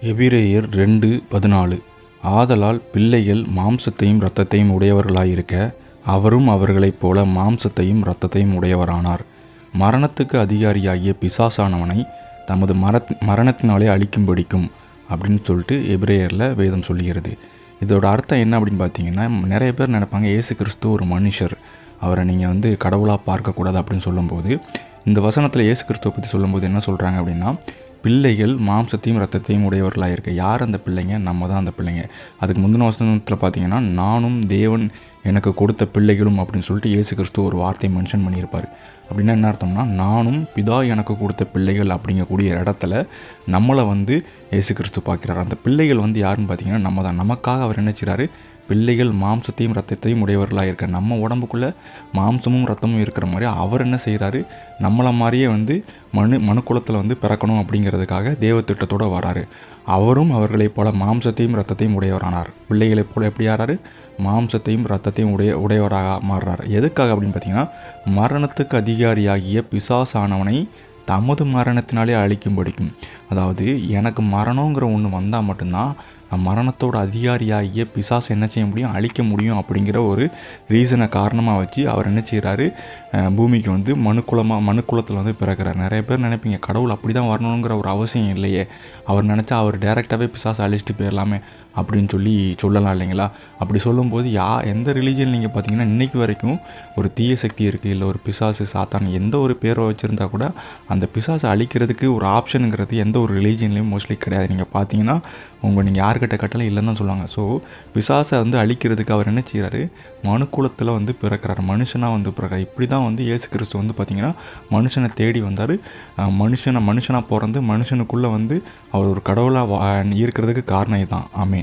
எபிரெயர் 2:14 ஆதலால் பிள்ளைகள் மாம்சத்தையும் இரத்தத்தையும் உடையவர்களாயிருக்க அவரும் அவர்களைப் போல மாம்சத்தையும் இரத்தத்தையும் உடையவரானார். மரணத்துக்கு அதிகாரியாகிய பிசாசானவனை தமது மரணத்தினாலே அழிக்கும்படிக்கும் அப்படின்னு சொல்லிட்டு எபிரெயரில் வேதம் சொல்லுகிறது. இதோட அர்த்தம் என்ன அப்படின்னு பார்த்தீங்கன்னா, நிறைய பேர் நினைப்பாங்க இயேசு கிறிஸ்து ஒரு மனுஷர், அவரை நீங்கள் கடவுளாக பார்க்கக்கூடாது அப்படின்னு சொல்லும்போது, இந்த வசனத்தில் இயேசு கிறிஸ்துவை பற்றி சொல்லும்போது என்ன சொல்கிறாங்க அப்படின்னா, பிள்ளைகள் மாம்சத்தையும் இரத்தத்தையும் உடையவர்களாக இருக்க. யார் அந்த பிள்ளைங்க? நம்ம தான் அந்த பிள்ளைங்க. அதுக்கு முந்தின வசனத்தில் பார்த்தீங்கன்னா, நானும் தேவன் எனக்கு கொடுத்த பிள்ளைகளும் அப்படின்னு சொல்லிட்டு இயேசு கிறிஸ்து ஒரு வார்த்தையை மென்ஷன் பண்ணியிருப்பார். அப்படின்னா என்ன அர்த்தம்னா, நானும் பிதா எனக்கு கொடுத்த பிள்ளைகள் அப்படிங்கக்கூடிய இடத்துல நம்மளை இயேசு கிறிஸ்து பார்க்குறாரு. அந்த பிள்ளைகள் யாருன்னு பார்த்தீங்கன்னா நம்ம தான். நமக்காக அவர் என்ன செய்கிறாரு? பிள்ளைகள் மாம்சத்தையும் இரத்தத்தையும் உடையவர்களாக இருக்க. நம்ம உடம்புக்குள்ளே மாம்சமும் இரத்தமும் இருக்கிற மாதிரி அவர் என்ன செய்கிறாரு? நம்மளை மாதிரியே மனுக்குலத்தில் பிறக்கணும் அப்படிங்கிறதுக்காக தேவத்திட்டத்தோடு வராரு. அவரும் அவர்களைப் போல மாம்சத்தையும் இரத்தத்தையும் உடையவரானார். பிள்ளைகளைப் போல எப்படி ஆறாரு? மாம்சத்தையும் இரத்தத்தையும் உடையவராக மாறுறாரு. எதுக்காக அப்படின்னு பார்த்தீங்கன்னா, மரணத்துக்கு அதிகாரியாகிய பிசாசானவனை தமது மரணத்தினாலே அழிக்கும்படிக்கும். அதாவது எனக்கு மரணங்கிற ஒன்று வந்தால் மட்டும்தான் மரணத்தோட அதிகாரியாகிய பிசாசு என்ன செய்ய முடியும்? அழிக்க முடியும் அப்படிங்கிற ஒரு ரீசனை காரணமாக வச்சு அவர் என்ன செய்கிறாரு? பூமிக்கு மனுக்குலத்தில் பிறக்கிறார். நிறைய பேர் நினைப்பீங்க கடவுள் அப்படி தான் வரணுங்கிற ஒரு அவசியம் இல்லையே, அவர் நினச்சா அவர் டைரெக்டாகவே பிசாசை அழிச்சிட்டு போயிடலாமே அப்படின்னு சொல்லலாம் இல்லைங்களா? அப்படி சொல்லும்போது எந்த ரிலீஜன் நீங்கள் பார்த்தீங்கன்னா இன்றைக்கி வரைக்கும் ஒரு தீய சக்தி இருக்குது, இல்லை ஒரு பிசாசு சாத்தான் எந்த ஒரு பேரை வச்சுருந்தா கூட அந்த பிசாசை அழிக்கிறதுக்கு ஒரு ஆப்ஷனுங்கிறது எந்த ஒரு ரிலீஜன்லேயும் மோஸ்ட்லி கிடையாது. நீங்கள் பார்த்தீங்கன்னா நீங்கள் யார்கிட்ட கட்டலாம் இல்லைன்னு தான் சொல்லுவாங்க. ஸோ பிசாசை அழிக்கிறதுக்கு அவர் என்ன செய்கிறாரு? மனுக்குலத்தில் பிறக்கிறார், மனுஷனாக பிறக்கிறார். இப்படி தான் இயேசு கிறிஸ்து பார்த்திங்கன்னா மனுஷனை தேடி வந்தார். மனுஷனாக பிறந்து மனுஷனுக்குள்ளே அவர் ஒரு கடவுளாக இருக்கிறதுக்கு காரணம் இதுதான். ஆமென்.